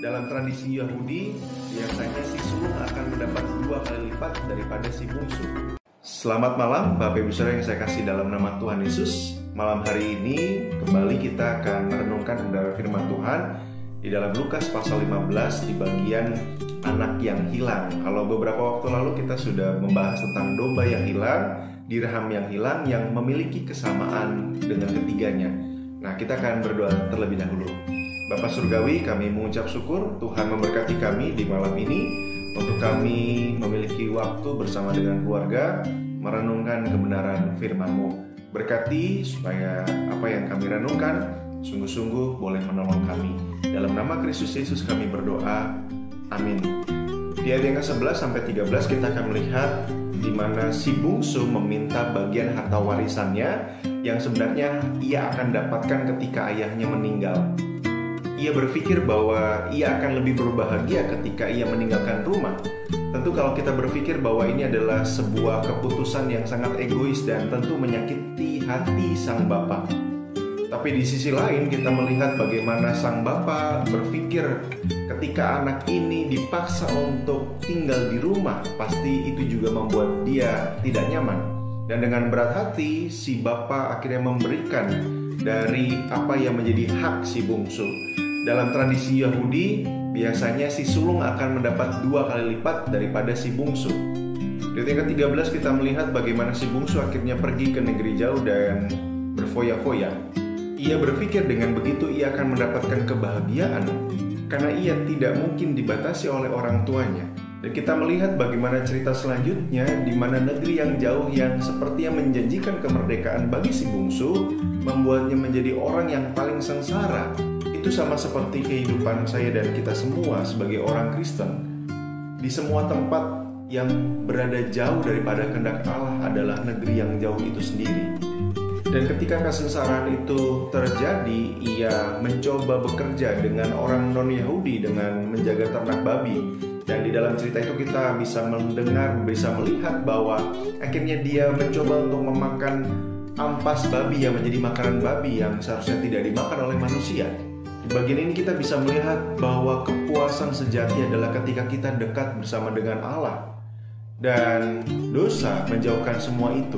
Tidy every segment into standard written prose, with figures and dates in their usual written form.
Dalam tradisi Yahudi, biasanya si sulung akan mendapat 2 kali lipat daripada si bungsu. Selamat malam Bapak Ibu Saudara yang saya kasih dalam nama Tuhan Yesus. Malam hari ini kembali kita akan merenungkan kebenaran firman Tuhan di dalam Lukas pasal 15 di bagian anak yang hilang. Kalau beberapa waktu lalu kita sudah membahas tentang domba yang hilang, dirham yang hilang yang memiliki kesamaan dengan ketiganya. Nah, kita akan berdoa terlebih dahulu. Bapa Surgawi, kami mengucap syukur Tuhan memberkati kami di malam ini untuk kami memiliki waktu bersama dengan keluarga merenungkan kebenaran firman-Mu. Berkati supaya apa yang kami renungkan sungguh-sungguh boleh menolong kami. Dalam nama Kristus Yesus kami berdoa. Amin. Di ayat yang ke-11 sampai 13 kita akan melihat di mana si bungsu meminta bagian harta warisannya yang sebenarnya ia akan dapatkan ketika ayahnya meninggal. Ia berpikir bahwa ia akan lebih berbahagia ketika ia meninggalkan rumah. Tentu kalau kita berpikir bahwa ini adalah sebuah keputusan yang sangat egois dan tentu menyakiti hati sang bapa. Tapi di sisi lain kita melihat bagaimana sang bapa berpikir ketika anak ini dipaksa untuk tinggal di rumah, pasti itu juga membuat dia tidak nyaman. Dan dengan berat hati si bapa akhirnya memberikan dari apa yang menjadi hak si bungsu. Dalam tradisi Yahudi, biasanya si sulung akan mendapat 2 kali lipat daripada si bungsu. Di ayat ke-13 kita melihat bagaimana si bungsu akhirnya pergi ke negeri jauh dan berfoya-foya. Ia berpikir dengan begitu ia akan mendapatkan kebahagiaan karena ia tidak mungkin dibatasi oleh orang tuanya. Dan kita melihat bagaimana cerita selanjutnya di mana negeri yang jauh yang sepertinya menjanjikan kemerdekaan bagi si bungsu membuatnya menjadi orang yang paling sengsara. Itu sama seperti kehidupan saya dan kita semua sebagai orang Kristen. Di semua tempat yang berada jauh daripada kehendak Allah adalah negeri yang jauh itu sendiri. Dan ketika kesengsaraan itu terjadi, ia mencoba bekerja dengan orang non-Yahudi dengan menjaga ternak babi. Dan di dalam cerita itu kita bisa mendengar, bisa melihat bahwa akhirnya dia mencoba untuk memakan ampas babi yang menjadi makanan babi yang seharusnya tidak dimakan oleh manusia. Di bagian ini kita bisa melihat bahwa kepuasan sejati adalah ketika kita dekat bersama dengan Allah. Dan dosa menjauhkan semua itu.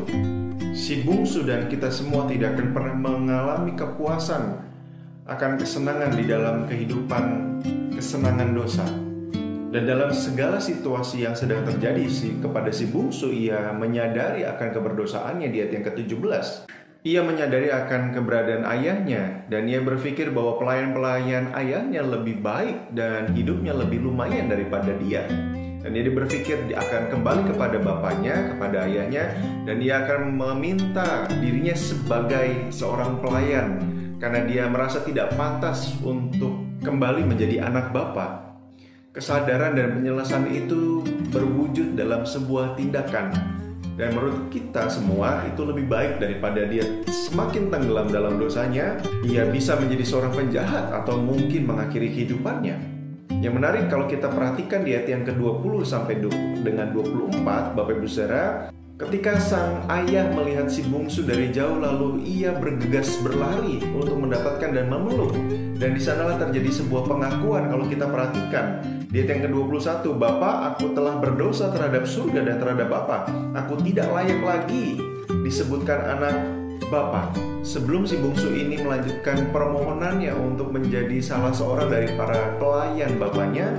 Si bungsu dan kita semua tidak akan pernah mengalami kepuasan akan kesenangan di dalam kehidupan kesenangan dosa. Dan dalam segala situasi yang sedang terjadi kepada si bungsu, ia menyadari akan keberdosaannya di ayat yang ke-17. Ia menyadari akan keberadaan ayahnya dan ia berpikir bahwa pelayan-pelayan ayahnya lebih baik dan hidupnya lebih lumayan daripada dia. Dan dia berpikir dia akan kembali kepada bapaknya, kepada ayahnya, dan dia akan meminta dirinya sebagai seorang pelayan karena dia merasa tidak pantas untuk kembali menjadi anak bapa. Kesadaran dan penyelesaian itu berwujud dalam sebuah tindakan. Dan menurut kita semua itu lebih baik daripada dia semakin tenggelam dalam dosanya, ia bisa menjadi seorang penjahat atau mungkin mengakhiri kehidupannya. Yang menarik kalau kita perhatikan di ayat yang ke-20 sampai dengan 24, Bapak Ibu Saudara, ketika sang ayah melihat si bungsu dari jauh lalu ia bergegas berlari untuk mendapatkan dan memeluk. Dan di sanalah terjadi sebuah pengakuan kalau kita perhatikan. Di ayat yang ke-21, "Bapa, aku telah berdosa terhadap surga dan terhadap Bapa. Aku tidak layak lagi disebutkan anak Bapa." Sebelum si bungsu ini melanjutkan permohonannya untuk menjadi salah seorang dari para pelayan bapaknya,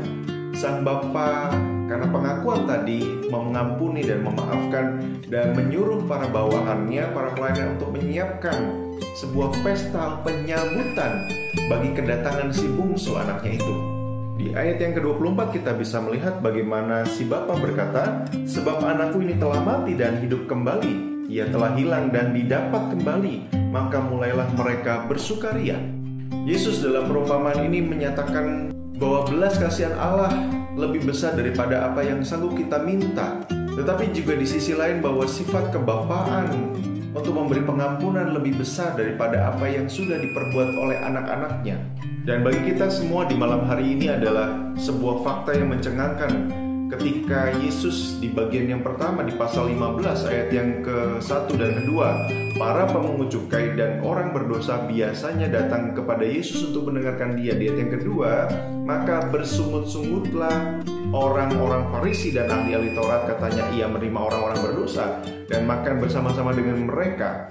sang bapa karena pengakuan tadi mengampuni dan memaafkan dan menyuruh para bawahannya, para pelayan untuk menyiapkan sebuah pesta penyambutan bagi kedatangan si bungsu anaknya itu. Di ayat yang ke-24 kita bisa melihat bagaimana si bapa berkata, "Sebab anakku ini telah mati dan hidup kembali. Ia telah hilang dan didapat kembali, maka mulailah mereka bersukaria." Yesus dalam perumpamaan ini menyatakan bahwa belas kasihan Allah lebih besar daripada apa yang sanggup kita minta. Tetapi juga di sisi lain bahwa sifat kebapaan untuk memberi pengampunan lebih besar daripada apa yang sudah diperbuat oleh anak-anaknya. Dan bagi kita semua di malam hari ini adalah sebuah fakta yang mencengangkan ketika Yesus di bagian yang pertama di pasal 15 ayat yang ke-1 dan kedua Para pemungut cukai dan orang berdosa biasanya datang kepada Yesus untuk mendengarkan Dia. Di ayat yang kedua, maka bersungut-sungutlah orang-orang Farisi dan ahli-ahli Taurat, katanya ia menerima orang-orang berdosa dan makan bersama-sama dengan mereka.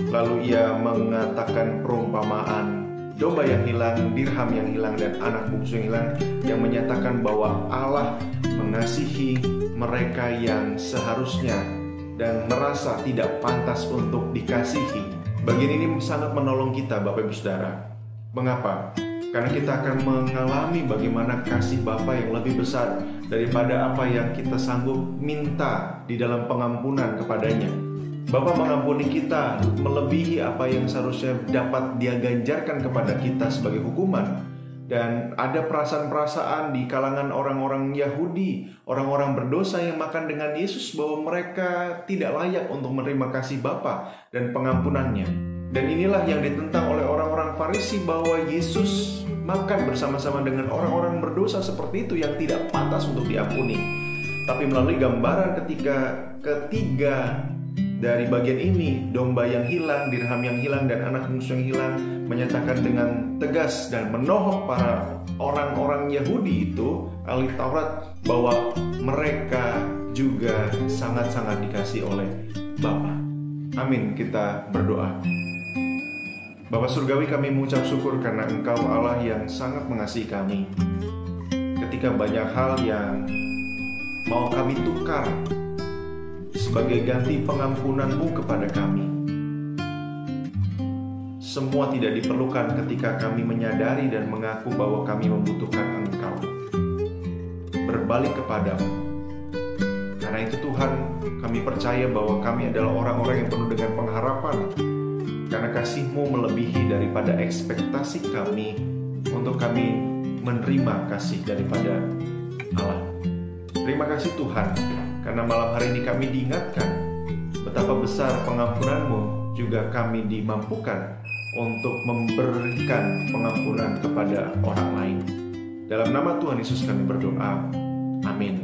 Lalu ia mengatakan perumpamaan domba yang hilang, dirham yang hilang, dan anak bungsu yang hilang, yang menyatakan bahwa Allah mengasihi mereka yang seharusnya dan merasa tidak pantas untuk dikasihi. Bagian ini sangat menolong kita, Bapak Ibu Saudara. Mengapa? Karena kita akan mengalami bagaimana kasih Bapa yang lebih besar daripada apa yang kita sanggup minta di dalam pengampunan kepadanya. Bapa mengampuni kita melebihi apa yang seharusnya dapat Dia ganjarkan kepada kita sebagai hukuman. Dan ada perasaan-perasaan di kalangan orang-orang Yahudi, orang-orang berdosa yang makan dengan Yesus, bahwa mereka tidak layak untuk menerima kasih Bapa dan pengampunannya. Dan inilah yang ditentang oleh orang-orang Farisi, bahwa Yesus makan bersama-sama dengan orang-orang berdosa seperti itu yang tidak pantas untuk diampuni. Tapi melalui gambaran ketiga dari bagian ini, domba yang hilang, dirham yang hilang, dan anak bungsu yang hilang, menyatakan dengan tegas dan menohok para orang-orang Yahudi itu, ahli Taurat, bahwa mereka juga sangat-sangat dikasih oleh Bapa. Amin, kita berdoa. Bapa Surgawi, kami mengucap syukur karena Engkau Allah yang sangat mengasihi kami. Ketika banyak hal yang mau kami tukar sebagai ganti pengampunan-Mu kepada kami, semua tidak diperlukan ketika kami menyadari dan mengaku bahwa kami membutuhkan Engkau. Berbalik kepadamu. Karena itu Tuhan, kami percaya bahwa kami adalah orang-orang yang penuh dengan pengharapan. Karena kasih-Mu melebihi daripada ekspektasi kami untuk kami menerima kasih daripada Allah. Terima kasih Tuhan, karena malam hari ini kami diingatkan betapa besar pengampunan-Mu, juga kami dimampukan untuk memberikan pengampunan kepada orang lain. Dalam nama Tuhan Yesus kami berdoa. Amin.